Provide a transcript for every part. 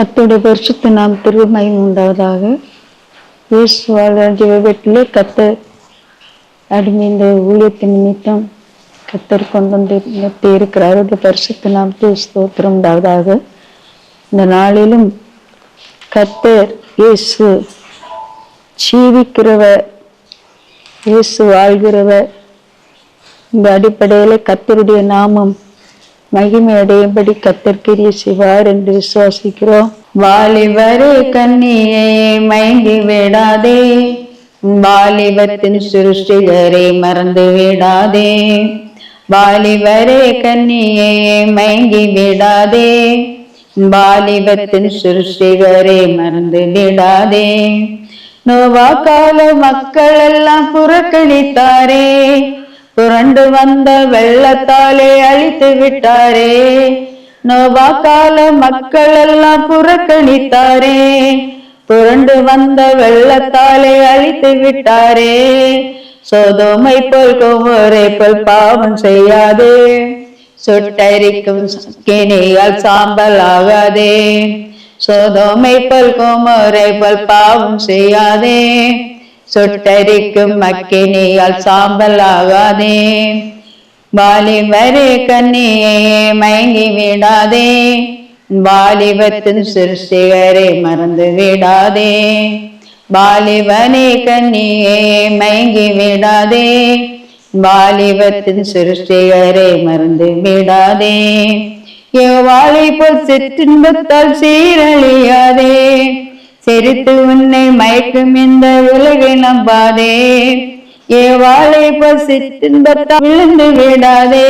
கர்த்தருடைய பரிசுத்த நாமத்திற்கு மகிமை உண்டாவதாக. இயேசு வீட்டிலே கர்த்தர் அடிமை இந்த ஊழியத்தின் நிமித்தம் கர்த்தர் கொண்டு வந்து நிறுத்தி இருக்கிறார். அவருடைய பரிசுத்த நாமத்துக்கு ஸ்தோத்திரம் உண்டாவதாக. இந்த நாளிலும் கர்த்தர் இயேசு ஜீவிக்கிறவர், இயேசு வாழ்கிறவர். இந்த அடிப்படையில் கர்த்தருடைய நாமம் மகிமை அடையும்படி கர்த்தர் கிரியை செய்வார் என்று விசுவாசிக்கிறோம். வாலிபரே கன்னியே மயங்கி விடாதே, வாலிபத்தின் சிருஷ்டிகரை மறந்து விடாதே. வாலிபரே கன்னியே மயங்கி விடாதே, வாலிபத்தின் சிருஷ்டிகரை மறந்து விடாதே. நோவா கால மக்கள் எல்லாம் புறக்கணித்தாரே, புரண்டு வந்த வெள்ளத்தாலே அழித்து விட்டாரே. நோவா கால மக்கள் எல்லாம் புறக்கணித்தாரே, புரண்டு வந்த வெள்ளத்தாலே அழித்து விட்டாரே. சோதோமை போல் கோமோரை போல் பாவம் செய்யாதே, சுட்டரிக்கும் கிணியால் சாம்பல் ஆகாதே. சோதோமை போல் கோமோரை போல் பாவம் செய்யாதே, சுட்டரிக்கும் அக்கினியால் சாம்பல் ஆகாதே. வாலிபரே கன்னியே மயங்கி விடாதே, வாலிபத்தின் சிருஷ்டிகரை மறந்து விடாதே. வாலிபனே கன்னியே மயங்கி விடாதே, வாலிபத்தின் சிருஷ்டிகரை மறந்து விடாதே. யெகோவாவை போல் சிற்றின்பத்தால் சீரழியாதே, சிரித்து உன்னை மயக்கும் இந்த உலகை நம்பாதே. யெகோவாவை போல் சிற்றின்பத்தால் விழுந்து விடாதே,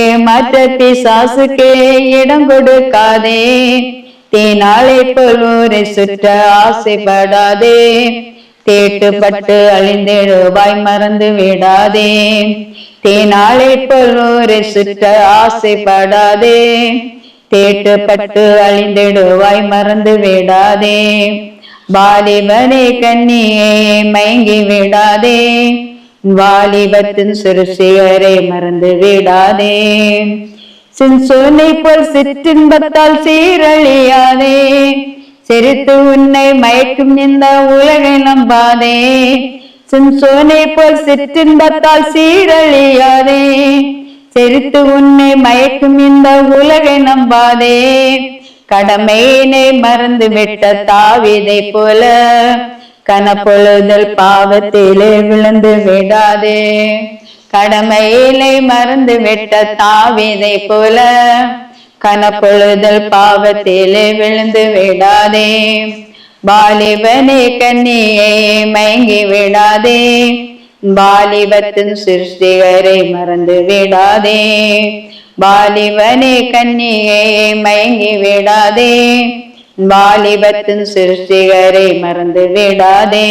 ஏமாற்ற பிசாசுக்கே இடம் கொடுக்காதே. தீனாளை போல் ஊரை சுற்ற ஆசைப்படாதே, தேட்டுப்பட்டு அழிந்திடுவாய் மறந்து விடாதே. தீனாளை போல் ஊரை சுற்ற ஆசைப்படாதே, தேட்டுப்பட்டு அழிந்திடுவாய் மறந்து விடாதே. வாலிபனே கன்னியே மயங்கி விடாதே, வாலிபத்தின் சிருஷ்டிகரை மறந்து விடாதே. சின்சோனை போல் சிற்றின்பத்தால் சீரழியாதே, சிரித்து உன்னை மயக்கும் இந்த உலகை நம்பாதே. சின்சோனை போல் சிற்றின்பத்தால் சீரழியாதே, சிரித்து உன்னை மயக்கும் இந்த உலகை நம்பாதே. கடமையினை மறந்து விட்ட தாவீதை போல கனப்பொழுதல் பாவத்திலே விழுந்து விடாதே. கடமையினை மறந்து விட்ட தாவீதை போல கனப்பொழுதல் பாவத்திலே விழுந்து விடாதே. வாலிபனே கன்னியே மயங்கி விடாதே, வாலிபத்தின் சிருஷ்டிகரை மறந்து விடாதே. வாலிபனே கன்னியே மயங்கி விடாதே, வாலிபத்தின் சிருஷ்டிகரை மறந்து விடாதே.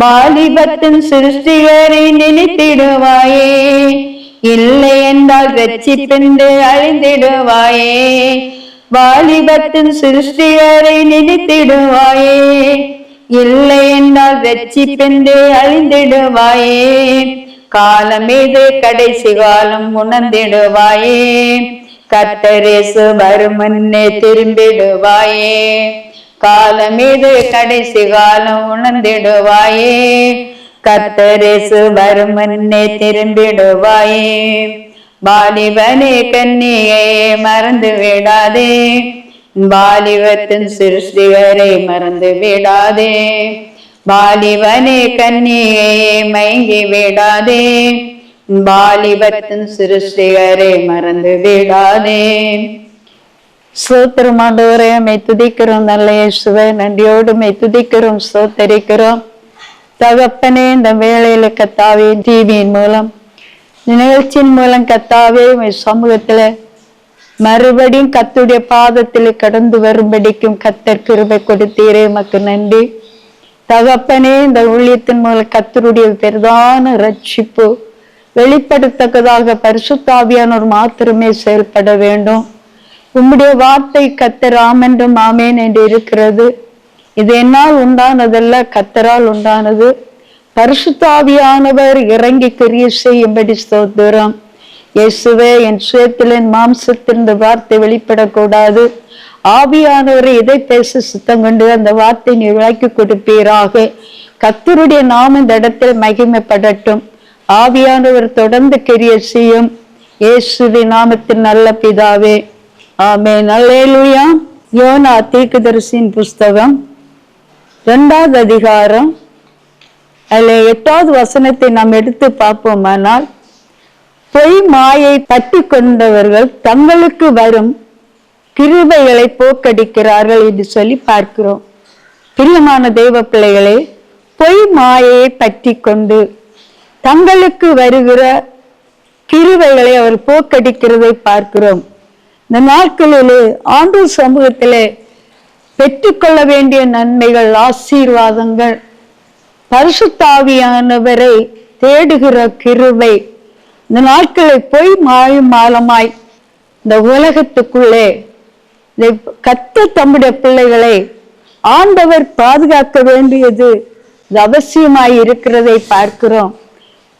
வாலிபத்தின் சிருஷ்டிகரை நினைத்திடுவாயே, இல்லை என்றால் ரட்சிப்பென்று அழிந்திடுவாயே. வாலிபத்தின் சிருஷ்டிகரை நினைத்திடுவாயே, இல்லை என்றால் ரட்சிப்பென்று அழிந்திடுவாயே. காலமீது கடைசி காலம் உணர்ந்திடுவாயே, கர்த்தரேசு வரும் முன்னே திரும்பிடுவாயே. காலமீது கடைசி காலம் உணர்ந்திடுவாயே, கர்த்தரேசு வரும் முன்னே திரும்பிடுவாயே. வாலிபனே கன்னியே மறந்து விடாதே, வாலிபத்தின் சிருஷ்டிகரை மறந்து விடாதே. வாலிபனே கன்னியே மயங்கி விடாதே, வாலிபத்தின் சிருஷ்டிகரை மறந்து விடாதே. ஸ்தோத்திரம் ஆண்டவரே, மை துதிக்கிறோம். நல்ல இயேசுவே, நன்றியோடு மை துதிக்கிறோம், ஸ்தோத்தரிக்கிறோம். தகப்பனே, இந்த வேளையில கர்த்தாவே டிவியின் மூலம் நிகழ்ச்சியின் மூலம் கர்த்தாவே சமூகத்துல மறுபடியும் கர்த்தருடைய பாதத்தில் கடந்து வரும்படிக்கும் கர்த்தர் கிருபை கொடுத்தீரே, மக்கு நன்றி. தகப்பனே, இந்த ஊழியத்தின் மூலம் கர்த்தருடைய பிரதான ரட்சிப்பு வெளிப்படுத்தக்கதாக பரிசுத்த ஆவியானோர் மாத்திரமே செயல்பட வேண்டும். உம்முடைய வார்த்தை கர்த்தர் ஆமென்றும் ஆமேன் என்று இருக்கிறது. இது என்னால் உண்டானதல்ல, கர்த்தரால் உண்டானது. பரிசுத்த ஆவியானவர் இறங்கி கிரியை செய்யும்படி ஸ்தோத்திரம். இயேசுவே, என் சுயத்தில் என் மாம்சத்தில் இந்த வார்த்தை வெளிப்படக்கூடாது. ஆவியானவரை எதை பேச சுத்தம் கொண்டு அந்த வார்த்தை நீ விளக்கி கொடுப்பீராக. கர்த்தருடைய நாமம் இந்த இடத்தில் மகிமைப்படட்டும். ஆவியானவர் தொடர்ந்து கிரியை செய்யும். இயேசுவின் நாமத்தின் நல்ல பிதாவே, ஆமென். அல்லேலூயா. யோனா தீர்க்கதரிசியின் புஸ்தகம் 2வது அதிகாரம், அதில் 8வது வசனத்தை நாம் எடுத்து பார்ப்போமானால், பொய் மாயை பற்றி கொண்டவர்கள் தங்களுக்கு வரும் கிருபைகளை போக்கடிக்கிறார்கள் என்று சொல்லி பார்க்கிறோம். பிரியமான தெய்வ பிள்ளைகளே, பொய் மாயையை பற்றி கொண்டு தங்களுக்கு வருகிற கிருபைகளை அவர் போக்கடிக்கிறதை பார்க்கிறோம். இந்த நாட்களிலே ஆண்டவர் சமூகத்திலே பெற்றுக்கொள்ள வேண்டிய நன்மைகள், ஆசீர்வாதங்கள், பரிசுத்த ஆவியானவரை தேடுகிற கிருபை, இந்த நாட்களை பொய் மாயும் மாலமாய் இந்த உலகத்துக்குள்ளே கர்த்தர் தம்முடைய பிள்ளைகளை ஆண்டவர் பாதுகாக்க வேண்டியது அவசியமாய் இருக்கிறதை பார்க்கிறோம்.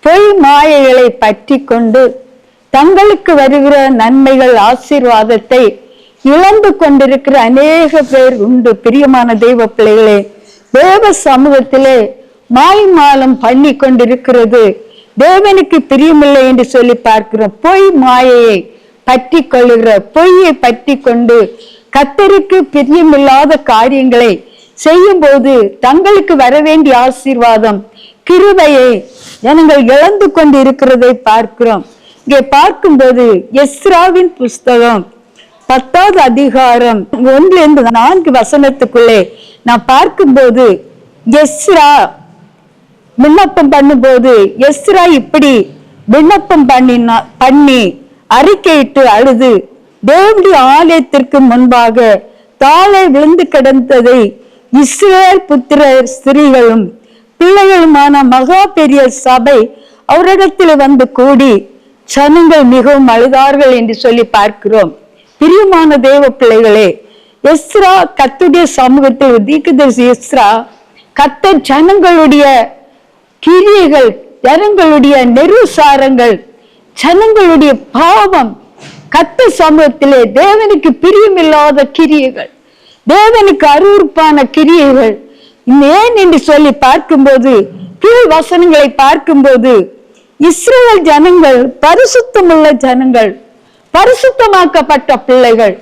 பொய் மாயைகளை பற்றி கொண்டு தங்களுக்கு வருகிற நன்மைகள், ஆசீர்வாதத்தை இழந்து கொண்டிருக்கிற அநேக பேர் உண்டு. பிரியமான தெய்வ பிள்ளைகளே, தேவ சமூகத்திலே மாய்மாலம் பண்ணி கொண்டிருக்கிறது தேவனுக்கு பிரியமில்லை என்று சொல்லி பார்க்கிறோம். பொய் மாயையை பற்றி கொள்ளுகிற, பொய்யை பற்றி கொண்டு கர்த்தருக்கு பிரியமில்லாத காரியங்களை செய்யும் போது தங்களுக்கு வர வேண்டிய ஆசீர்வாதம், கிருபையை ஜனங்கள் இழந்து கொண்டு இருக்கிறதை பார்க்கிறோம். இங்கே பார்க்கும்போது எஸ்ராவின் புஸ்தகம் 10வது அதிகாரம் 1-4 வசனத்துக்குள்ளே நான் பார்க்கும்போது, எஸ்ரா விண்ணப்பம் பண்ணும்போது எஸ்ரா இப்படி விண்ணப்பம் பண்ணி அறிக்கையிட்டு அழுது தேவனுடைய ஆலயத்திற்கு முன்பாக தாழை விழுந்து கிடந்ததை இஸ்ரவேல் புத்திரர், ஸ்திரீகளும் பிள்ளைகளுமான மகா பெரிய சபை அவரிடத்தில் வந்து கூடி ஜனங்கள் மிகவும் அழுதார்கள் என்று சொல்லி பார்க்கிறோம். பிரியமான தேவ பிள்ளைகளே, எஸ்ரா கர்த்தருடைய சமூகத்தில் தீர்க்கதரிசி எஸ்ரா கர்த்தர் ஜனங்களுடைய கிரியைகள், ஜனங்களுடைய நெருசாரங்கள், ஜனங்களுடைய பாவம், கர்த்தர் சமூகத்திலே தேவனுக்கு பிரியமில்லாத கிரியைகள், தேவனுக்கு அருவருப்பான கிரியைகள் ஏன் என்று சொல்லி பார்க்கும்போது, கீழ் வசனங்களை பார்க்கும்போது, இஸ்ரவேல் ஜனங்கள் பரிசுத்தமுள்ள ஜனங்கள், பரிசுத்தமாக்கப்பட்ட பிள்ளைகள்.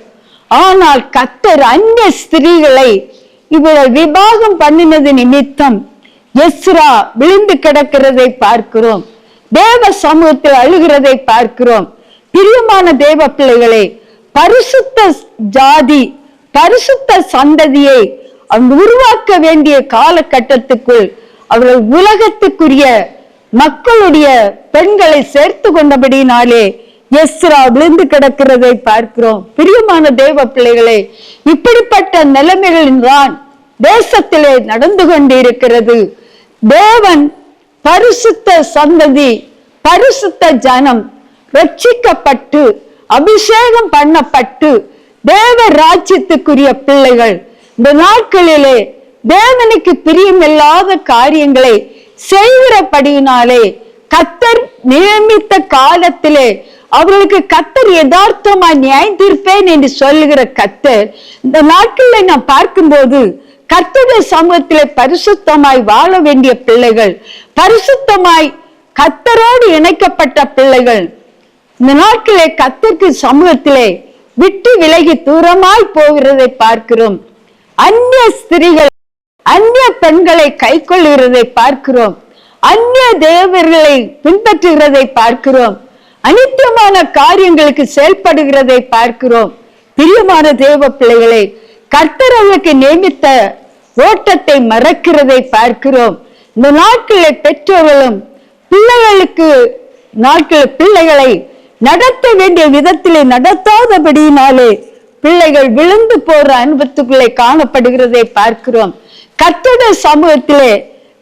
ஆனால் கர்த்தர் அந்நிய ஸ்திரீகளை இவர்கள் விவாகம் பண்ணினது நிமித்தம் எஸ்ரா விழுந்து கிடக்கிறதை பார்க்கிறோம். தேவ சமூகத்தில் அழுகிறதை பார்க்கிறோம். பிரியமான தேவ பிள்ளைகளே, பரிசுத்த ஜாதி, பரிசுத்த சந்ததியை அவங்க உருவாக்க வேண்டிய காலகட்டத்துக்குள் அவர்கள் உலகத்துக்குரிய மக்களுடைய பெண்களை சேர்த்து கொண்டபடினாலே எஸ்ரா விழுந்து கிடக்கிறதை பார்க்கிறோம். பிரியமான தேவ பிள்ளைகளே, இப்படிப்பட்ட நிலைமைகளில் தான் தேசத்திலே நடந்து கொண்டிருக்கிறது. தேவன் பரிசுத்த சந்ததி, பரிசுத்த ஜனம் ரட்சிக்கப்பட்டு அபிஷேகம் பண்ணப்பட்டு தேவ ராஜ்யத்துக்குரிய பிள்ளைகள் இந்த நாட்களிலே தேவனுக்கு பிரியமில்லாத காரியங்களை செய்கிறபடியினாலே கர்த்தர் நியமித்த காலத்திலே அவர்களுக்கு கர்த்தர் யதார்த்தமாய் நியாயம் தீர்ப்பேன் என்று சொல்லுகிற கர்த்தர் இந்த நாட்களில் நான் பார்க்கும்போது கர்த்தருடைய சமூகத்திலே பரிசுத்தமாய் வாழ வேண்டிய பிள்ளைகள், பரிசுத்தமாய் கர்த்தரோடு இணைக்கப்பட்ட பிள்ளைகள் இந்த நாட்களே கர்த்தருக்கு சமூகத்திலே விட்டு விலகி தூரமாய் போகிறதை பார்க்கிறோம். அந்நிய ஸ்திரீகள், அந்நிய பெண்களை கை கொள்ளுகிறதை பார்க்கிறோம். அந்நிய தேவர்களை பின்பற்றுகிறதை பார்க்கிறோம். அனித்தியமான காரியங்களுக்கு செயல்படுகிறதை பார்க்கிறோம். பிரியமான தேவ பிள்ளைகளை, கர்த்தர் அவர்களுக்கு நியமித்த ஓட்டத்தை மறக்கிறதை பார்க்கிறோம். இந்த நாட்களை பெற்றோர்களும் பிள்ளைகளுக்கு பிள்ளைகளை நடத்த வேண்டிய விதத்திலே நடத்தாதபடியினாலே பிள்ளைகள் விழுந்து போற அனுபவத்துக்குள்ளே காணப்படுகிறதை பார்க்கிறோம். கர்த்தருடைய சமூகத்திலே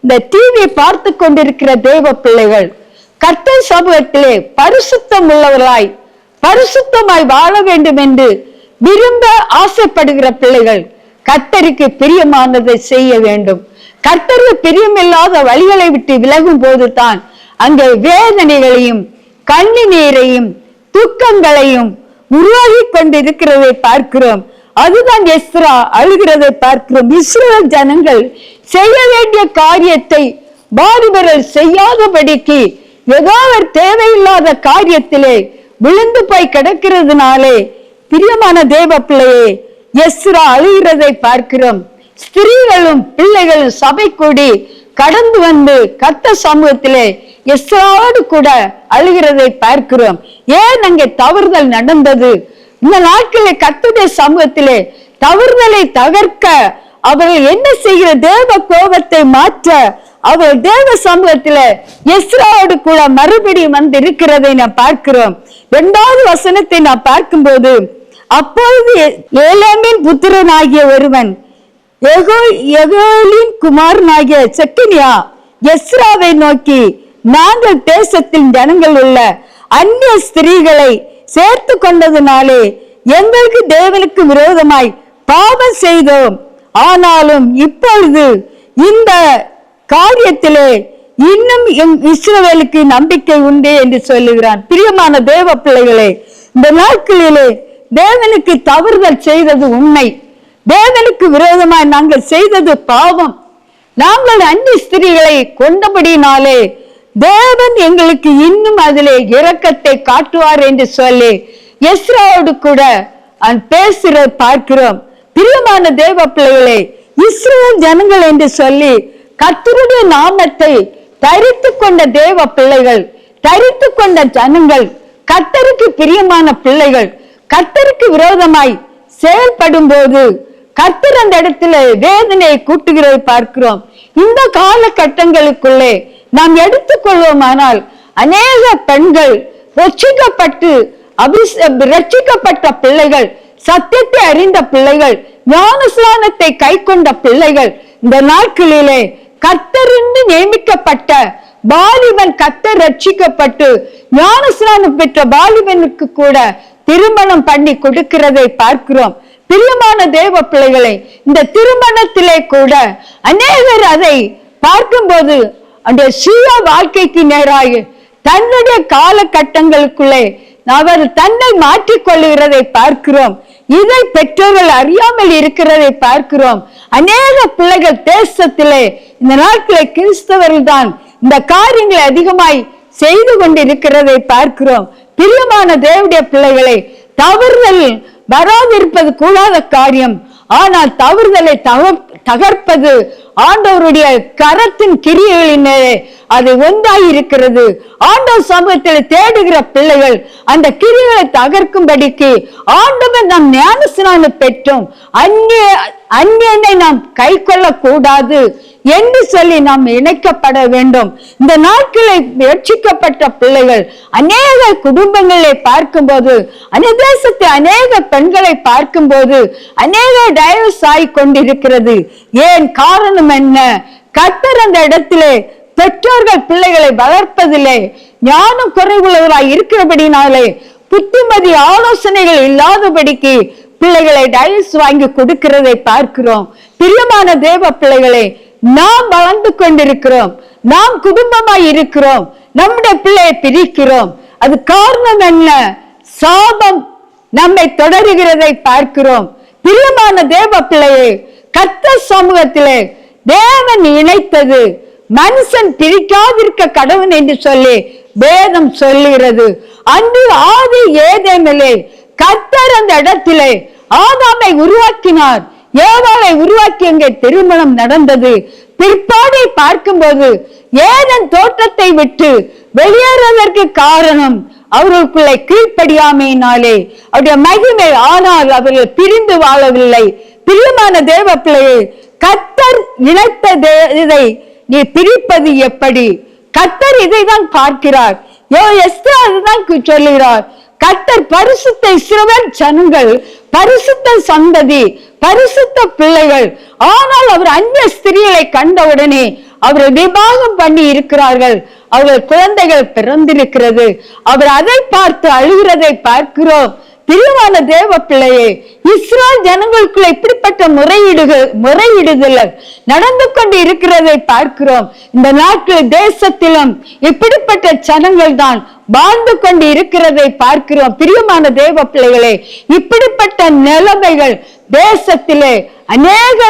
இந்த டிவி பார்த்து கொண்டிருக்கிற தேவ பிள்ளைகள் கர்த்தர் சமூகத்திலே பரிசுத்தம் உள்ளவர்களாய் பரிசுத்தமாய் வாழ வேண்டும் என்று விரும்ப ஆசைப்படுகிற பிள்ளைகள் கர்த்தருக்கு பிரியமானதை செய்ய வேண்டும். கர்த்தருக்கு பிரியமில்லாத வழிகளை விட்டு விலகும் போதுதான் அங்கே வேதனைகளையும் கண்ணீரையும் துக்கங்களையும் உருவாகி கொண்டிருக்கிறதை பார்க்கிறோம். அதுதான் எஸ்ரா அழுகிறதை பார்க்கிறோம். இஸ்ரவேல் ஜனங்கள் செய்ய வேண்டிய காரியத்தை வாலிபர்கள் செய்யாதபடிக்கு ஏதோ ஒரு தேவையில்லாத காரியத்திலே விழுந்து போய் கிடக்கிறதுனாலே பிரியமான தேவ பிள்ளையே எஸ்ரா அழுகிறதை பார்க்கிறோம். ஸ்திரீகளும் பிள்ளைகளும் சபை கூடி கடந்து வந்து கர்த்தர் சமூகத்திலே எஸ்ராவோடு கூட அழுகிறதை பார்க்கிறோம். ஏன் அங்கே தவறுதல் நடந்தது? இந்த நாட்களில் கர்த்தருடைய சமூகத்திலே தவறுதலை தகர்க்க அவர்கள் என்ன செய்கிற தேவ கோபத்தை மாற்ற அவர்கள் தேவ சமூகத்தில எஸ்ராவோடு கூட மறுபடியும் வந்து இருக்கிறதை நாம் பார்க்கிறோம். 2வது வசனத்தை நாம் பார்க்கும்போது, அப்பொழுது ஏலாமின் புத்திரனாகிய ஒருவன் யெகோலின் குமாரனாகிய செக்கனியா எஸ்ராவை நோக்கி, நாங்கள் தேசத்தின் ஜனங்கள் உள்ள அந்நிய ஸ்திரீகளை சேர்த்து கொண்டதுனாலே எங்களுக்கு தேவனுக்கு விரோதமாய் பாவம் செய்தோம். ஆனாலும் இப்பொழுது இந்த காரியத்திலே இன்னும் இஸ்ரவேலுக்கு நம்பிக்கை உண்டு என்று சொல்லுகிறான். பிரியமான தேவ பிள்ளைகளே, இந்த நாட்களிலே தேவனுக்கு தவறுதல் செய்தது உண்மை. தேவனுக்கு விரோதமாய் நாங்கள் செய்தது பாவம். நாங்கள் அந்நிய ஸ்திரீகளை கொண்டபடினாலே தேவன் எங்களுக்கு இன்னும் அதிலே இரக்கத்தை காட்டுவார் என்று சொல்லி எஸ்ராவோடு கூட பேசுற பார்க்கிறோம். பிரியமான தேவ பிள்ளைகளே, இஸ்ரவேல் ஜனங்கள் என்று சொல்லி கர்த்தருடைய நாமத்தை தரித்து கொண்ட தேவ பிள்ளைகள், தரித்து கொண்ட ஜனங்கள், கர்த்தருக்கு பிரியமான பிள்ளைகள் கர்த்தருக்கு விரோதமாய் செயல்படும் போது கர்த்தர் அந்த இடத்துல வேதனையை கூட்டுகிறதை பார்க்கிறோம். இந்த காலகட்டங்களுக்குள்ளே நாம் எடுத்துக்கொள்வோமானால் அநேக பெண்கள் ரட்சிக்கப்பட்ட பிள்ளைகள், சத்தியத்தை அறிந்த பிள்ளைகள், ஞானஸ்நானத்தை கை கொண்ட பிள்ளைகள், இந்த நாட்களிலே கர்த்தரின்று நியமிக்கப்பட்ட வாலிபன் கர்த்தர் ரட்சிக்கப்பட்டு ஞானஸ்நானம் பெற்ற வாலிபனுக்கு கூட திருமணம் பண்ணி கொடுக்கிறதை பார்க்கிறோம். பிரியமான தேவ பிள்ளைகளை, இந்த திருமணத்திலே கூட அநேகர் அதை பார்க்கும்போது அந்த சுய வாழ்க்கைக்கு நேராக தன்னுடைய காலகட்டங்களுக்குள்ளே அவர் தன்னை மாற்றிக்கொள்ளுகிறதை பார்க்கிறோம். இதை பெற்றோர்கள் அறியாமல் இருக்கிறதை பார்க்கிறோம். அநேக பிள்ளைகள் தேசத்திலே இந்த நாட்களில் கிறிஸ்தவர்கள் தான் இந்த காரியங்களை அதிகமாய் செய்து கொண்டிருக்கிறதை பார்க்கிறோம். பிரியமான தேவனுடைய பிள்ளைகளை, தவறுதல் வராதிருப்பது கூடாத காரியம். ஆனால் தவறுதலை தகர்ப்பது ஆண்டவருடைய கரத்தின் கிரியைகளின் அது ஒன்றாய் இருக்கிறது. ஆண்டவர் சமூகத்தில் தேடுகிற பிள்ளைகள் அந்த கிரியைகளை தகர்க்கும்படிக்கு ஆண்டவர் நாம் ஞானஸ்நானம் பெற்றோம், அந்நியனை நாம் கை கொள்ள கூடாது என்று சொல்லி நாம் இணைக்கப்பட வேண்டும். இந்த நாட்களில் ரட்சிக்கப்பட்ட பிள்ளைகள் அநேக குடும்பங்களை பார்க்கும்போது, தேசத்தை அநேக பெண்களை பார்க்கும்போது அநேக டைவர்ஸ் ஆகி கொண்டிருக்கிறது. ஏன் காரணம் என்ன? கர்த்தர் அந்த இடத்திலே பெற்றோர்கள் பிள்ளைகளை வளர்ப்பதிலே ஞானம் குறைவுள்ளவராய் இருக்கிறபடினாலே புத்திமதி ஆலோசனைகள் இல்லாதபடிக்கு பிள்ளைகளை டைவர்ஸ் வாங்கி கொடுக்கிறதை பார்க்கிறோம். பிரியமான தேவ பிள்ளைகளை, நாம் வளர்ந்து கொண்டிருக்கிறோம், நாம் குடும்பமாய் இருக்கிறோம், நம்முடைய பிள்ளையை பிரிக்கிறோம். அது காரணம் என்ன? சாபம் நம்மை தொடருகிறதை பார்க்கிறோம். பிரியமான தேவ பிள்ளையை, கர்த்தர் சமூகத்திலே தேவன் இணைத்தது மனுஷன் பிரிக்காதிருக்க கடவுள் என்று சொல்லி வேதம் சொல்லுகிறது. அன்று ஆதி ஏதேமிலே கர்த்தர் அந்த இடத்திலே ஆதாமை உருவாக்கினார், ஏவாளை உருவாக்கி அங்கே திருமணம் நடந்தது. பிற்பாடை பார்க்கும்போது ஏதேன் தோட்டத்தை விட்டு வெளியேறுவதற்கு காரணம் அவர்களுக்குள்ளே கீழ்ப்படியாமையினாலே அவருடைய மகிமை. ஆனால் அவர்கள் பிரிந்து வாழவில்லை. பிரியமான தேவ பிள்ளையை, கர்த்தர் இணைத்த இதை நீ பிரிப்பது எப்படி? கர்த்தர் இதைதான் பார்க்கிறார். எஸ்தர் அதுதான் சொல்லுகிறார். கர்த்தர் பரிசுத்த இஸ்ரவேல் ஜனங்கள், பரிசுத்த சந்ததி, பரிசுத்த பிள்ளைகள். ஆனால் அவர் அந்நிய ஸ்திரீகளை கண்டவுடனே அவர்கள் விவாகம் பண்ணி இருக்கிறார்கள், அவர்கள் குழந்தைகள் பிறந்திருக்கிறது. அவர் அதை பார்த்து அழுகிறதை பார்க்கிறோம். பிரியமான தேவ பிள்ளையே, இஸ்ரவேல் ஜனங்களுக்குள்ள இப்படிப்பட்ட முறையிடுதல் நடந்து கொண்டு இருக்கிறதை பார்க்கிறோம். இந்த நாட்டில் தேசத்திலும் இப்படிப்பட்ட ஜனங்கள் தான் வாழ்ந்து கொண்டு இருக்கிறதை பார்க்கிறோம். பிரியமான தேவ பிள்ளைகளே, இப்படிப்பட்ட நிலைமைகள் தேசத்திலே அநேக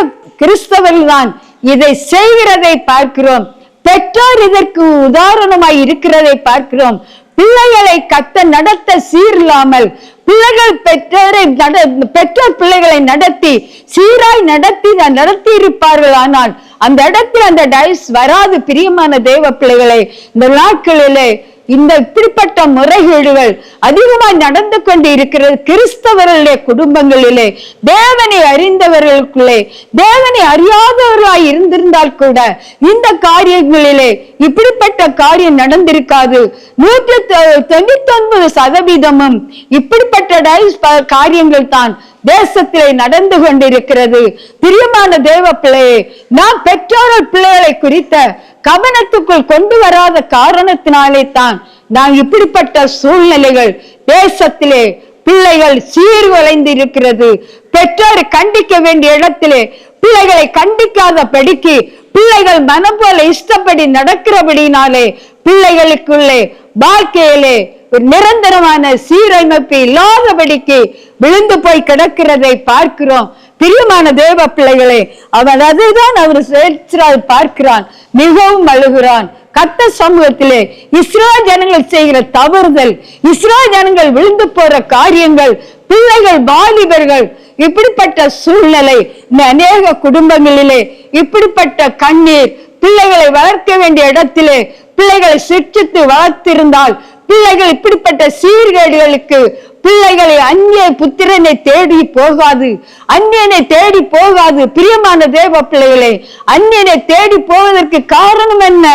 கிறிஸ்தவர்கள் தான் இதை செய்கிறதை பார்க்கிறோம். பெற்றோர் இதற்கு உதாரணமாய் இருக்கிறதை பார்க்கிறோம். பிள்ளைகளை நடத்த சீரில்லாமல் பிள்ளைகள் பெற்றோர் பிள்ளைகளை நடத்தி சீராய் நடத்தி இருப்பார்கள். ஆனால் அந்த இடத்தில் அந்த டைஸ் வராது. பிரியமான தேவ பிள்ளைகளை, இந்த நாட்களிலே இந்த இப்படிப்பட்ட முறைகேடுகள் அதிகமாய் நடந்து கொண்டு இருக்கிறது. கிறிஸ்தவர்களுடைய குடும்பங்களிலே, தேவனை அறிந்தவர்களுக்குள்ளே, தேவனை அறியாதவர்களாய் இருந்திருந்தால் கூட இந்த காரியங்களிலே இப்படிப்பட்ட காரியம் நடந்திருக்காது. 199% இப்படிப்பட்ட காரியங்கள் தான் தேசத்திலே நடந்து கொண்டிருக்கிறது. பிரியமான தேவ பிள்ளையே, நாம் பெற்றோர்கள் பிள்ளைகளை குறித்த கவனத்துக்குள் கொண்டு வராத காரணத்தினாலே தான் நான் இப்படிப்பட்ட சூழ்நிலைகள் தேசத்திலே பிள்ளைகள் சீர்குலைந்து இருக்கிறது. பெற்றோரை கண்டிக்க வேண்டிய இடத்திலே பிள்ளைகளை கண்டிக்காத படிக்கு பிள்ளைகள் மனம் போல இஷ்டப்படி நடக்கிறபடினாலே பிள்ளைகளுக்குள்ளே வாழ்க்கையிலே ஒரு நிரந்தரமான சீரமைப்பு இல்லாதபடிக்கு விழுந்து போய் கிடக்கிறதை பார்க்கிறோம். பிரியமான தேவ பிள்ளைகளே, அவன் அதுதான் அவர் பார்க்கிறான், மிகவும் அழுகிறான். கர்த்தர் சமூகத்திலே இஸ்ரவேல் ஜனங்கள் செய்கிற தவறுதல், இஸ்ரவேல் ஜனங்கள் விழுந்து போற காரியங்கள், பிள்ளைகள் வாலிபர்கள் இப்படிப்பட்ட சூழ்நிலை இந்த அநேக குடும்பங்களிலே இப்படிப்பட்ட கண்ணீர். பிள்ளைகளை வளர்க்க வேண்டிய இடத்திலே பிள்ளைகளை சிற்றித்து வளர்த்திருந்தால் பிள்ளைகள் இப்படிப்பட்ட சீர்கேடுகளுக்கு பிள்ளைகளை அந்நிய புத்திரனை தேடி போகாது, அந்நியனை தேடி போகாது. பிரியமான தேவ பிள்ளைகளே, அந்நியனை தேடி போவதற்கு காரணம் என்ன?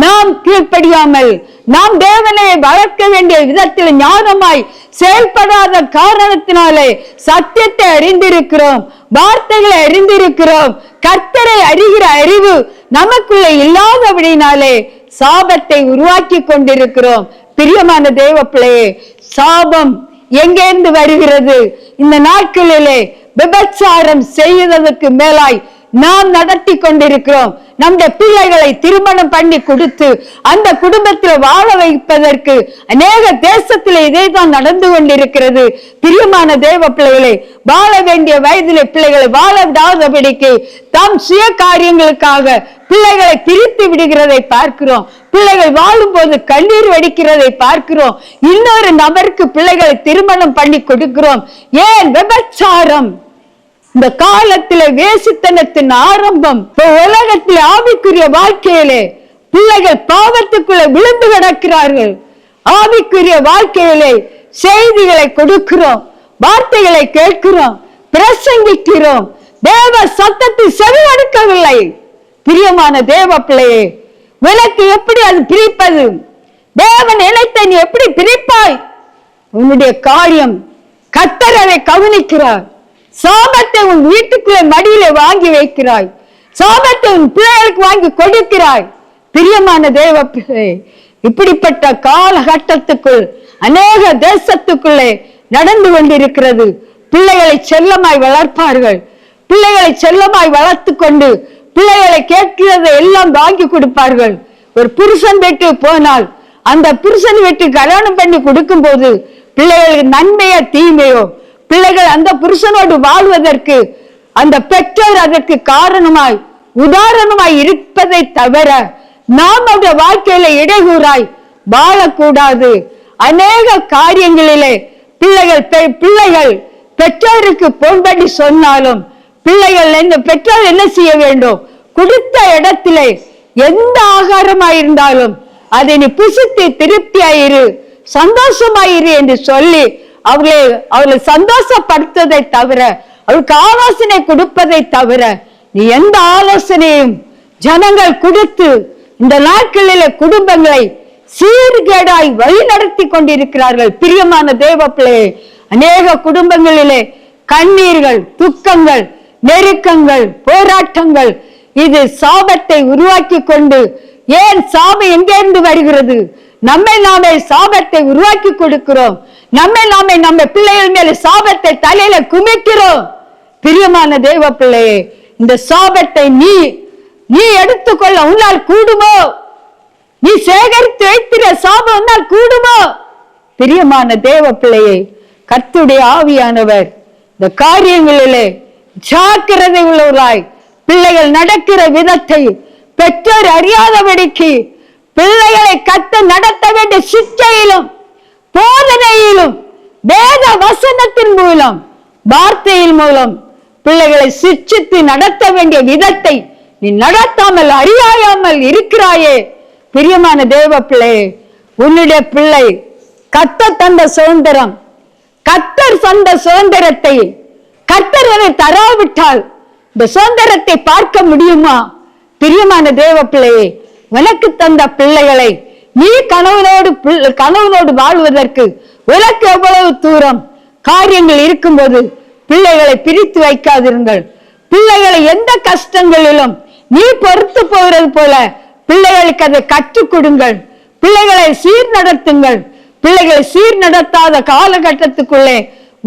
நாம் கீழ்ப்படியாமல், நாம் தேவனை வளர்க்க வேண்டிய விதத்தில் ஞானமாய் செயல்படாத காரணத்தினாலே சத்தியத்தை அறிந்திருக்கிறோம், வார்த்தைகளை அறிந்திருக்கிறோம். கர்த்தரை அறிகிற அறிவு நமக்குள்ள இல்லாதபடினாலே சாபத்தை உருவாக்கி கொண்டிருக்கிறோம். பிரியமான தேவ பிள்ளையே, சாபம் எங்கேருந்து வருகிறது? இந்த நாட்களிலே விபச்சாரம் செய்வதற்கு மேலாய் நாம் நடத்தி கொண்டிருக்கிறோம். நம்முடைய பிள்ளைகளை திருமணம் பண்ணி கொடுத்து அந்த குடும்பத்தில் வாழ வைப்பதற்கு அநேக தேசத்திலே இதைதான் நடந்து கொண்டிருக்கிறது. பிரியமான தேவ பிள்ளைகளை, வாழ வேண்டிய வயதிலே பிள்ளைகளை வாழ விடாதபடிக்கு தாம் சுய காரியங்களுக்காக பிள்ளைகளை பிரித்து விடுகிறதை பார்க்கிறோம். பிள்ளைகள் வாழும் போது கண்ணீர் வடிக்கிறதை பார்க்கிறோம். இன்னொரு நபருக்கு பிள்ளைகளை திருமணம் பண்ணி கொடுக்கிறோம். ஏன்? விபச்சாரம். இந்த காலத்தில வேசித்தனத்தின் ஆரம்பம். உலகத்தில் ஆவிக்குரிய வாழ்க்கையிலே பிள்ளைகள் பாவத்துக்குள்ள விழுந்து கிடக்கிறார்கள். ஆவிக்குரிய வாழ்க்கையிலே செய்திகளை கொடுக்கிறோம், வார்த்தைகளை கேட்கிறோம், பிரசங்கிக்கிறோம், தேவ சத்தத்தை செவிமடுக்கவில்லை. பிரியமான தேவ பிள்ளையே, விளக்கு எப்படி அது பிரிப்பது? தேவன் இணைத்தை நீ எப்படி பிரிப்பாய்? உன்னுடைய காரியம் கர்த்தர் அதை கவனிக்கிறார். சாபத்தை உன் வீட்டுக்குள்ளே மடியில வாங்கி வைக்கிறாய், சாபத்தை உன் பிள்ளைகளுக்கு வாங்கி கொடுக்கிறாய். பிரியமான தேவ பிள்ளை, இப்படிப்பட்ட காலகட்டத்துக்குள் அநேக தேசத்துக்குள்ளே நடந்து கொண்டிருக்கிறது. பிள்ளைகளை செல்லமாய் வளர்ப்பார்கள், பிள்ளைகளை செல்லமாய் வளர்த்து கொண்டு பிள்ளைகளை கேட்கிறதை எல்லாம் வாங்கி கொடுப்பார்கள். ஒரு புருஷன் வீட்டு போனால் அந்த புருஷன் வீட்டு கல்யாணம் பண்ணி கொடுக்கும் போது பிள்ளைகளுக்கு நன்மையோ தீமையோ, பிள்ளைகள் அந்த புருஷனோடு வாழ்வதற்கு அந்த பெற்றோர் அதற்கு காரணமாய் உதாரணமாய் இருப்பதை தவிர நாம் அவருடைய வாழ்க்கையில இடையூறாய் வாழக்கூடாது. அநேக காரியங்களிலே பிள்ளைகள் பெற்றோருக்கு போன்படி சொன்னாலும் பிள்ளைகள் பெற்றோர் என்ன செய்ய வேண்டும்? கொடுத்த இடத்திலே எந்த ஆகாரமாயிருந்தாலும் அதை நீ புசித்து திருப்தியாயிரு, சந்தோஷமாயிரு என்று சொல்லி அவர்களை சந்தோஷப்படுத்துவதை தவிர, அவளுக்கு ஆலோசனை கொடுப்பதை தவிர நீ எந்த ஆலோசனையும் ஜனங்கள் கொடுத்து இந்த நாட்களிலே குடும்பங்களை சீர்கேடாய் வழி நடத்தி கொண்டிருக்கிறார்கள். பிரியமான தேவ பிள்ளையே, அநேக குடும்பங்களிலே கண்ணீர்கள், துக்கங்கள், நெருக்கங்கள், போராட்டங்கள், இது சாபத்தை உருவாக்கி கொண்டு. ஏன் சாபம் எங்கிருந்து வருகிறது? நம்மை நாமே சாபத்தை உருவாக்கி கொடுக்கிறோம். நம்மை நாமே நம்ம பிள்ளைகள் மேல சாபத்தை தலையில குமிக்கிறோம். பிரியமான தேவ பிள்ளையே, இந்த சாபத்தை நீ எடுத்துக்கொள்ள உன்னால் கூடுமோ? நீ சேகரித்து வைத்திர சாபம் உன்னால் கூடுமோ? பிரியமான தேவ பிள்ளையை, கர்த்தருடைய ஆவியானவர் இந்த காரியங்களிலே ஜாக்கிரதை உள்ளவர்களாய் பிள்ளைகள் நடக்கிற விதத்தை பெற்றோர் அறியாதபடிக்கு பிள்ளைகளை கத்து நடத்த வேண்டிய சிச்சையிலும் போதனையிலும் வேத வசனத்தின் மூலம் வார்த்தையின் மூலம் பிள்ளைகளை சிச்சித்து நடத்த வேண்டிய விதத்தை நீ நடத்தாமல் அறியாமல் இருக்கிறாயே. பிரியமான தேவ பிள்ளையே, உன்னுடைய பிள்ளை கர்த்தர் தந்த சுதந்திரம், கர்த்தர் தந்த சுதந்திரத்தை கர்த்தர் அதை தராவிட்டால் இந்த சுதந்திரத்தை பார்க்க முடியுமா? பிரியமான தேவ பிள்ளையே, உனக்கு தந்த பிள்ளைகளை நீ கணவனோடு வாழ்வதற்கு உனக்கு எவ்வளவு தூரம் காரியங்கள் இருக்கும்போது பிள்ளைகளை பிரித்து வைக்காதிருங்கள். பிள்ளைகளை எந்த கஷ்டங்களிலும் நீ பொறுத்து போகிறது போல பிள்ளைகளுக்கு அதை கற்றுக் கொடுங்கள். பிள்ளைகளை சீர் நடத்துங்கள். பிள்ளைகளை சீர் நடத்தாத காலகட்டத்துக்குள்ளே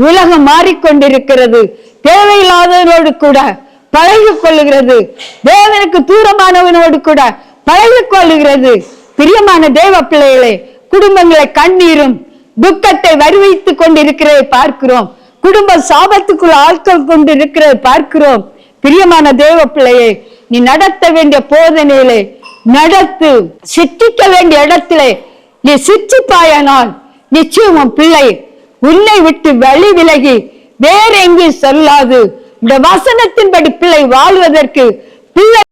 உலகம் மாறிக்கொண்டிருக்கிறது. தேவையில்லாதவனோடு கூட பழகி கொள்ளுகிறது. தேவனுக்கு தூரமானவனோடு கூட பழகி கொள்ளுகிறது. பிரியமான தேவ பிள்ளைகளே, குடும்பங்களை கண்ணீரும் துக்கத்தை வருவித்துக் கொண்டிருக்கிறதை பார்க்கிறோம். குடும்ப சாபத்துக்குள்ள ஆட்கள் கொண்டு இருக்கிறதை பார்க்கிறோம். பிரியமான தேவ பிள்ளையை, நீ நடத்த வேண்டிய போதனையிலே நடத்து. சித்திக்க வேண்டிய இடத்திலே நீ சித்திப்பாயானால் நிச்சயம் உன் பிள்ளை உன்னை விட்டு வழி விலகி வேற எங்கேயும் செல்லாது. இந்த வசனத்தின்படி பிள்ளை வாழ்வதற்கு பிள்ளை.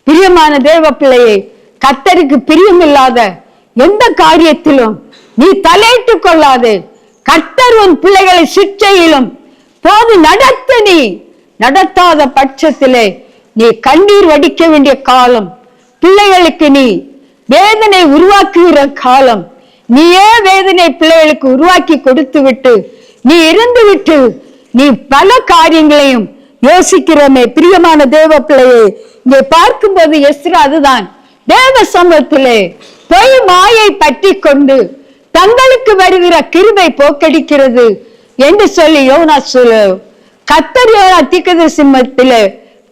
பிரியமான தேவ பிள்ளையை, கர்த்தருக்கு பிரியமில்லாத எந்த காரியத்திலும் நீ தலையிட்டுக் கொள்ளாது. கர்த்தர் உன் பிள்ளைகளை சிற்றையிலும் போது நடத்த. நீ நடத்தாத பட்சத்திலே நீ கண்ணீர் வடிக்க வேண்டிய காலம். பிள்ளைகளுக்கு நீ வேதனை உருவாக்குகிற காலம். நீயே வேதனை பிள்ளைகளுக்கு உருவாக்கி கொடுத்து விட்டு நீ இருந்து விட்டு நீ பல காரியங்களையும் யோசிக்கிறோமே. பிரியமான தேவ பிள்ளையை, இங்கே பார்க்கும்போது எஸ்ரா அதுதான் தேவ சமூகத்திலே பொய் மாயை பற்றி கொண்டு தங்களுக்கு வருகிற கிருபை போக்கடிக்கிறது என்று சொல்லி யோனா சொல்லு கர்த்தர் யோனா தீர்க்கதரிசியிலே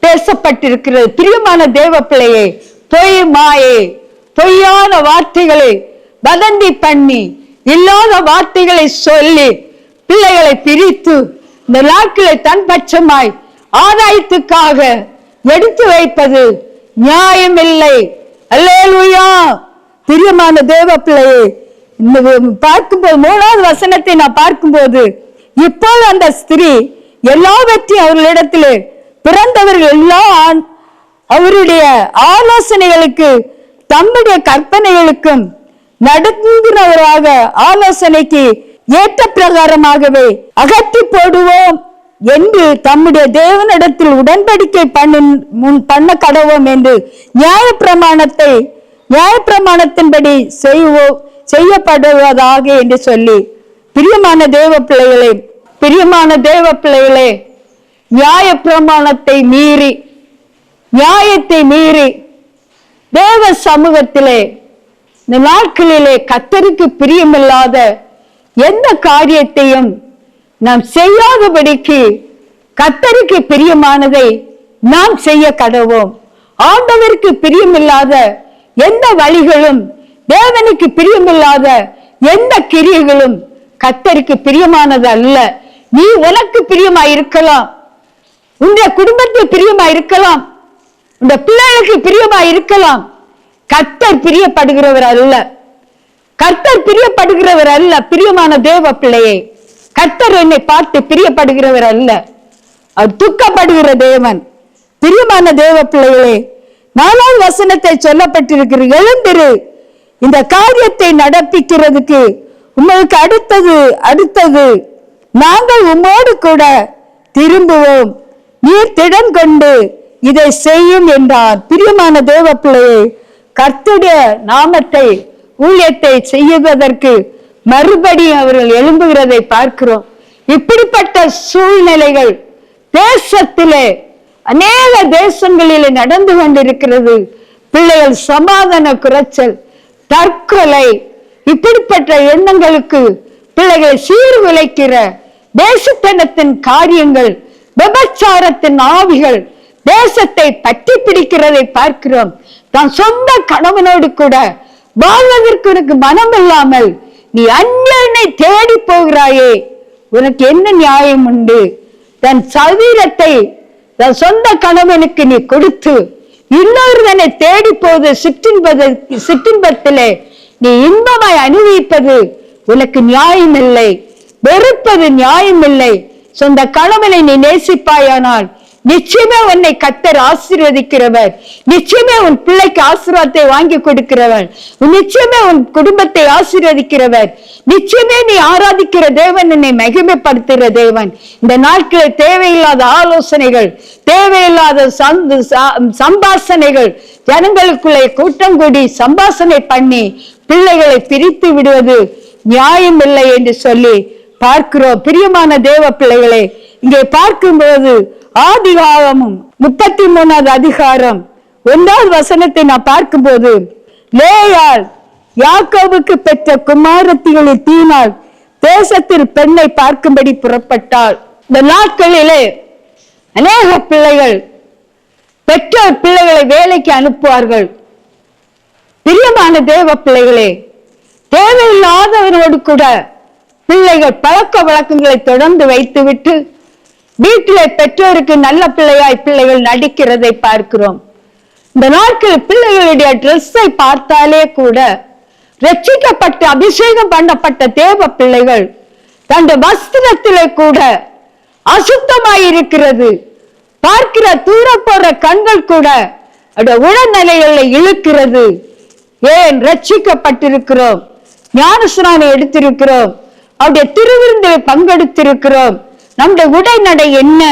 பேசப்பட்டிருக்கிறது. பிரியமான தேவ பிள்ளையை, பொய் மாயை பொய்யான வார்த்தைகளை வதந்தி பண்ணி இல்லாத வார்த்தைகளை சொல்லி பிள்ளைகளை பிரித்து இந்த நாட்களை தன் பட்சமாய் ஆதாயத்துக்காக எடுத்து வைப்பது நியாயமில்லை. அல்லேலூயா. பிரியமான தேவ பிள்ளையை, பார்க்கும்போது 3வது வசனத்தை நான் பார்க்கும்போது, இப்போது அந்த ஸ்திரீ எல்லாவற்றையும் அவர்களிடத்திலே பிறந்தவர்கள் எல்லா அவருடைய ஆலோசனைகளுக்கு தம்முடைய கற்பனைகளுக்கும் நடந்துகிறவராக ஆலோசனைக்கு ஏற்ற பிரகாரமாகவே அகற்றி போடுவோம் என்று தம்முடைய தேவனிடத்தில் உடன்படிக்கை பண்ண கடவோம் என்று நியாயப்பிரமாணத்தின்படி செய்யப்படுவதாக என்று சொல்லி. பிரியமான தேவ பிள்ளைகளே, நியாயப்பிரமாணத்தை மீறி நியாயத்தை மீறி தேவ சமூகத்திலே இந்த நாட்களிலே கர்த்தருக்கு பிரியமில்லாத எந்த காரியத்தையும் நாம் செய்யாதபடிக்கு கர்த்தருக்கு பிரியமானதை நாம் செய்ய கடவோம். ஆண்டவருக்கு பிரியமில்லாத எந்த வழிகளும், தேவனுக்கு பிரியமில்லாத எந்த கிரியைகளும் கர்த்தருக்கு பிரியமானது அல்ல. நீ உனக்கு பிரியமாய் இருக்கலாம், உன்னுடைய குடும்பத்தில் பிரியமாய் இருக்கலாம், இந்த பிள்ளைகளுக்கு பிரியமாய் இருக்கலாம். கர்த்தர் பிரியப்படுகிறவர் அல்ல. கர்த்தர் பிரியப்படுகிறவர் அல்ல. பிரியமான தேவ பிள்ளையே, கர்த்தர் என்னை பார்த்து பிரியப்படுகிறவர் அல்ல, அவர் துக்கப்படுகிற தேவன். பிரியமான தேவ பிள்ளைகளே, 4வது வசனத்தை சொல்லப்பட்டிருக்கிற, எழுந்திரு, இந்த காரியத்தை நடப்பிக்கிறதுக்கு உங்களுக்கு அடுத்தது நாங்கள் உம்மோடு கூட திரும்புவோம், நீர் திடன் கொண்டு இதை செய்யும் என்றார். பிரியமான தேவ பிள்ளையை, கர்த்தருடைய நாமத்தை ஊழியத்தை செய்வதற்கு மறுபடியும் அவர்கள் எழும்புகிறதை பார்க்கிறோம். இப்படிப்பட்ட சூழ்நிலைகள் தேசத்திலே அநேக தேசங்களிலே நடந்து கொண்டிருக்கிறது. பிள்ளைகள் சமாதான குறைச்சல், தற்கொலை, இப்படிப்பட்ட எண்ணங்களுக்கு பிள்ளைகளை சீர்குலைக்கிற தேசத்தனத்தின் காரியங்கள், விபச்சாரத்தின் ஆவிகள் தேசத்தை பற்றி பிடிக்கிறதை பார்க்கிறோம். தான் சொந்த கணவனோடு கூட வாழ்வதற்கு உனக்கு மனம் இல்லாமல் நீ அந்நியனை தேடி போகிறாயே, உனக்கு என்ன நியாயம் உண்டு? தன் சரீரத்தை தன் சொந்த கணவனுக்கு நீ கொடுத்து இன்னொருவனை தேடி போது சிற்றின்பத்திலே நீ இன்பமாய் அனுபவிப்பது உனக்கு நியாயம் இல்லை, வெறுப்பது நியாயம் இல்லை. சொந்த கணவனை நீ நேசிப்பாயானால் நிச்சயமே உன்னை கர்த்தர் ஆசீர்வதிக்கிறவர், நிச்சயமே உன் பிள்ளைக்கு ஆசீர்வாதத்தை வாங்கி கொடுக்கிறவர், நிச்சயமே உன் குடும்பத்தை ஆசீர்வதிக்கிறவர், நிச்சயமே நீ ஆராதிக்கிற தேவன் என்னை மகிமைப்படுத்துகிற தேவன். இந்த நாட்களில் தேவையில்லாத ஆலோசனைகள், தேவையில்லாத சம்பாஷணைகள், ஜனங்களுக்குள்ளே கூட்டம் கூடி சம்பாஷணை பண்ணி பிள்ளைகளை பிரித்து விடுவது நியாயம் இல்லை என்று சொல்லி பார்க்கிறோம். பிரியமான தேவ பிள்ளைகளே, இங்கே பார்க்கும்போது ஆதிகாகமும் 33வது அதிகாரம் 1வது வசனத்தை நான் பார்க்கும்போது, லேயாள் யாக்கோபுக்கு பெற்ற குமாரத்திகளில் தீனாள் தேசத்தில் பெண்ணை பார்க்கும்படி புறப்பட்டாள். இந்த நாட்களிலே அநேக பிள்ளைகள் பெற்றோர் பிள்ளைகளை வேலைக்கு அனுப்புவார்கள். பிரியமான தேவ பிள்ளைகளே, தேவையில்லாதவரோடு கூட பிள்ளைகள் பழக்க வழக்கங்களை தொடர்ந்து வைத்துவிட்டு வீட்டிலே பெற்றோருக்கு நல்ல பிள்ளையாய் பிள்ளைகள் நடிக்கிறதை பார்க்கிறோம். இந்த நாட்கள் பிள்ளைகளுடைய ட்ரெஸ்ஸை பார்த்தாலே கூட ரட்சிக்கப்பட்டு அபிஷேகம் பண்ணப்பட்ட தேவ பிள்ளைகள் தன்னுடைய வஸ்திரத்திலே கூட அசுத்தமாயிருக்கிறது. பார்க்கிற தூர போற கண்கள் கூட உடல்நிலைகளை இழுக்கிறது. ஏன்? ரட்சிக்கப்பட்டிருக்கிறோம், ஞானஸ்நானம் எடுத்திருக்கிறோம், அவருடைய திருவிருந்தில் பங்கெடுத்திருக்கிறோம். நம்முடைய உடைநடை என்ன,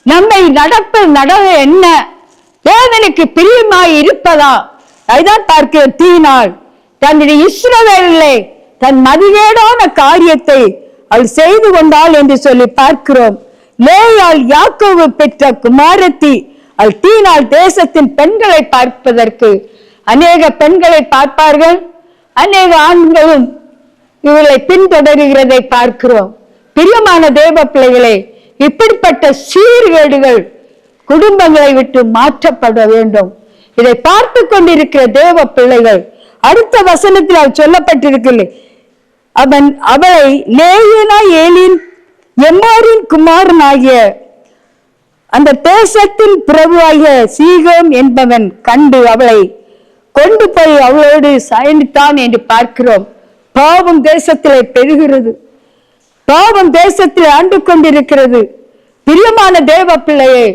நம்மை நட என்ன, தேவனுக்கு பிரியமாய் இருப்பதா? அதுதான் பார்க்கிற தீனாள் தன்னுடைய இஸ்ரவேலிலே தன் மதிகேடான காரியத்தை அவள் செய்து கொண்டாள் என்று சொல்லி பார்க்கிறோம். லேயாள் யாக்கோபு பெற்ற குமாரத்தி அவள் தீனாள் தேசத்தின் பெண்களை பார்ப்பதற்கு அநேக பெண்களை பார்ப்பார்கள், அநேக ஆண்களும் இவர்களை பின்தொடர்கிறதை பார்க்கிறோம். பிரியமான தேவ பிள்ளைகளே, இப்படிப்பட்ட சீர்கேடுகள் குடும்பங்களை விட்டு மாற்றப்பட வேண்டும். இதை பார்த்து கொண்டிருக்கிற தேவ பிள்ளைகள் அடுத்த வசனத்தில் சொல்லப்பட்டிருக்கிறது, அவளை லேயனா ஏலின் எம்மாரின் குமாரனாகிய அந்த தேசத்தின் பிரபுவாகிய சீகோம் என்பவன் கண்டு அவளை கொண்டு போய் அவளோடு சயனித்தான் என்று பார்க்கிறோம். பாவம் தேசத்திலே பெருகிறது, பாவம் தேசத்தில் ஆண்டு கொண்டிருக்கிறது. பிரியமான தேவ பிள்ளையே,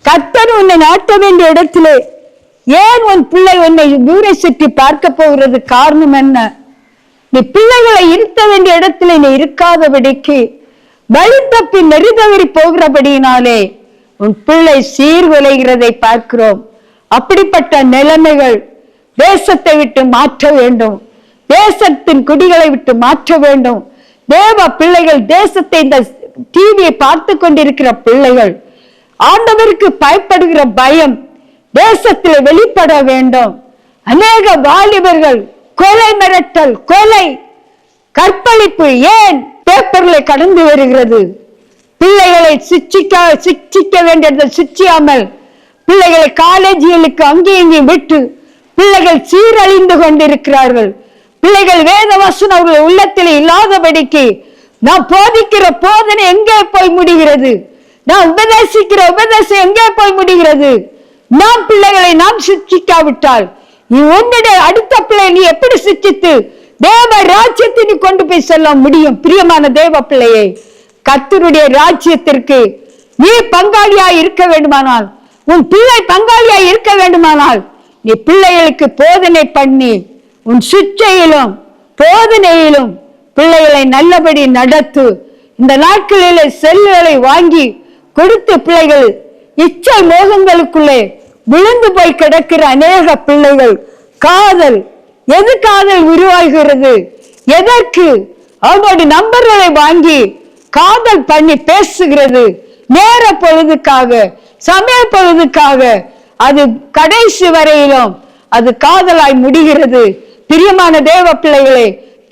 கர்த்தர் உன்னை நாட்ட வேண்டிய இடத்திலே ஏன் உன் பிள்ளை உன்னை ஊரை சுற்றி பார்க்க போகிறது? காரணம் என்ன? நீ பிள்ளைகளை இருத்த வேண்டிய இடத்துல நீ இருக்காதபடிக்கு வழி தப்பி நெறிதவறி போகிறபடியினாலே உன் பிள்ளை சீர்குலைகிறதை பார்க்கிறோம். அப்படிப்பட்ட நிலைமைகள் தேசத்தை விட்டு மாற்ற வேண்டும், தேசத்தின் குடிகளை விட்டு மாற்ற வேண்டும். தேவ பிள்ளைகள், தேசத்தை இந்த டிவியை பார்த்து கொண்டிருக்கிற பிள்ளைகள், ஆண்டவருக்கு பயப்படுகிற பயம் தேசத்தில் வெளிப்பட வேண்டும். அநேக வாலிபர்கள் கொலை மிரட்டல், கொலை, கற்பழிப்பு ஏன் பேப்பர்களை கடந்து வருகிறது? பிள்ளைகளை சிக்ஷிக்க வேண்டியதை சிக்ஷியாமல் பிள்ளைகளை காலேஜுகளுக்கு அங்கேயும் இங்கேயும் விட்டு பிள்ளைகள் சீரழிந்து கொண்டிருக்கிறார்கள். பிள்ளைகள் வேத வசனம் அவர்கள் உள்ளத்தில் இல்லாதபடிக்கு நாம் போதிக்கிற போதனை எங்கே போய் முடிகிறது? நாம் உபதேசிக்கிற உபதேசம் எங்கே போய் முடிகிறது? நாம் பிள்ளைகளை நாம் சிக்ஷிக்காவிட்டால் நீ உன்னுடைய அடுத்த பிள்ளை நீ எப்படி சிக்ஷித்து தேவ ராஜ்யத்தை நீ கொண்டு போய் செல்ல முடியும்? பிரியமான தேவ பிள்ளையை, கர்த்தருடைய ராஜ்யத்திற்கு நீ பங்காளியா இருக்க வேண்டுமானால், உன் பிள்ளை பங்காளியா இருக்க வேண்டுமானால், நீ பிள்ளைகளுக்கு போதனை பண்ணி உன் சிக்ஷையிலும் போதனையிலும் பிள்ளைகளை நல்லபடி நடத்து. இந்த நாட்களிலே செல்லுகளை வாங்கி கொடுத்து பிள்ளைகள் இச்சை மோகங்களுக்குள்ளே விழுந்து போய் கிடக்கிற அநேக பிள்ளைகள். காதல், எது காதல் உருவாகிறது? எதற்கு? அவங்களுடைய நம்பர்களை வாங்கி காதல் பண்ணி பேசுகிறது. நேர பொழுதுக்காக, சமய பொழுதுக்காக. அது கடைசி வரையிலும் அது காதலாய் முடிகிறது. பிரியமான தேவ பிள்ளைகளே,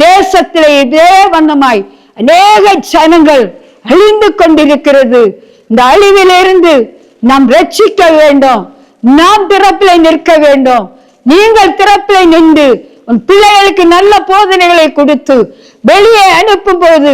தேசத்திலே இதே வண்ணமாய் அநேக ஜனங்கள் அழிந்து கொண்டிருக்கிறது. இந்த அழிவிலிருந்து நாம் ரட்சிக்க வேண்டும். நாம் திறப்பிலே நிற்க வேண்டும். நீங்கள் திறப்பிலே நின்று உன் பிள்ளைகளுக்கு நல்ல போதனைகளை கொடுத்து வெளியே அனுப்பும் போது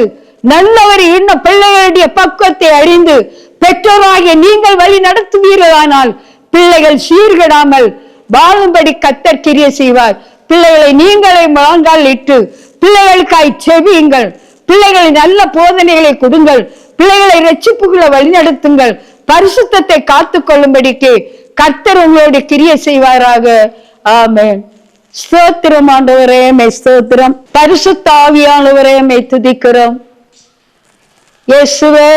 நல்லவர் இன்னும் பிள்ளைகளுடைய பக்குவத்தை அறிந்து பெற்றோராகிய நீங்கள் வழி நடத்துவீர்களானால் பிள்ளைகள் சீர்கெடாமல் வாழும்படி கர்த்தர் கிரியை செய்வார். பிள்ளைகளை நீங்களே முழங்கால் இட்டு பிள்ளைகளுக்காய் செவியுங்கள். பிள்ளைகளை நல்ல போதனைகளை கொடுங்கள். பிள்ளைகளை இரட்சிப்புகளை வழிநடத்துங்கள். பரிசுத்தத்தை காத்துக் கொள்ளும்படிக்கு கர்த்தர் உங்களோடு கிரியை செய்வாராக. ஆமென். ஸ்தோத்திரம் ஆண்டவரே, மை ஸ்தோத்திரம். பரிசுத்த ஆவியானவரே, மை துதிக்கிறோம். இயேசுவே,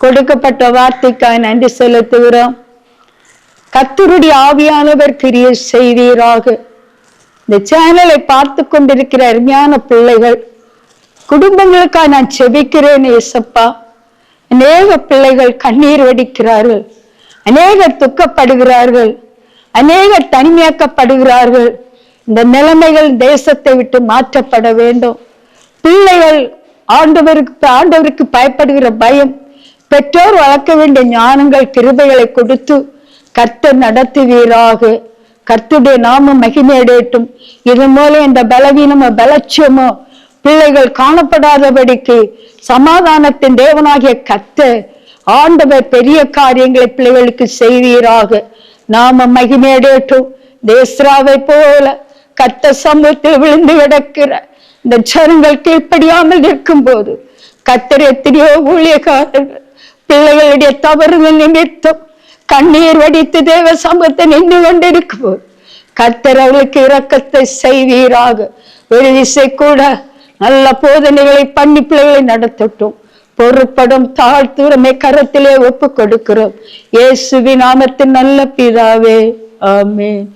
கொடுக்கப்பட்ட வார்த்தைக்காய் நன்றி செலுத்துகிறோம். கர்த்தருடைய ஆவியானவர் கிரியை செய்வீராக. இந்த சேனலை பார்த்து கொண்டிருக்கிற அருமையான பிள்ளைகள் குடும்பங்களுக்காக நான் செபிக்கிறேன் இயேசப்பா. அநேக பிள்ளைகள் கண்ணீர் வடிக்கிறார்கள், அநேகர் துக்கப்படுகிறார்கள், அநேகர் தனிமையாக்கப்படுகிறார்கள். இந்த நிலைமைகள் தேசத்தை விட்டு மாற்றப்பட வேண்டும். பிள்ளைகள் ஆண்டவருக்கு பயப்படுகிற பயம், பெற்றோர் வளர்க்க வேண்டிய ஞானங்கள் கிருபைகளை கொடுத்து கர்த்தர் நடத்துவீராக. கர்த்தருடைய நாமம் மகிமையடையட்டும். இது மூலம் இந்த பலவீனமோ பலட்சியமோ பிள்ளைகள் காணப்படாதபடிக்கு சமாதானத்தின் தேவனாகிய கர்த்தர் ஆண்டவர் பெரிய காரியங்களை பிள்ளைகளுக்கு செய்வீராக. நாம மகிமையடையட்டும். தேஸ்ராவை போல கர்த்தர் சமூகத்தில் விழுந்து கிடக்கிற இந்த ஜனங்கள் கீழ்ப்படியாமல் இருக்கும் போது கர்த்தர் எத்தனையோ ஊழியக்காரர்கள் பிள்ளைகளுடைய தவறுகள் நிமித்தம் கண்ணீர் வடித்து தேவ சமூகத்தை நின்று கொண்டிருக்கும் போது கர்த்தர் அவளுக்கு இரக்கத்தை செய்வீராக. ஒரு விசை கூட நல்ல போதனைகளை பண்ணி பிள்ளைகளை நடத்தட்டும். பொறுப்படும் தாழ்த்துறமை கரத்திலே ஒப்பு கொடுக்கிறோம். இயேசுவின் நாமத்தின் நல்ல பிதாவே, ஆமென்.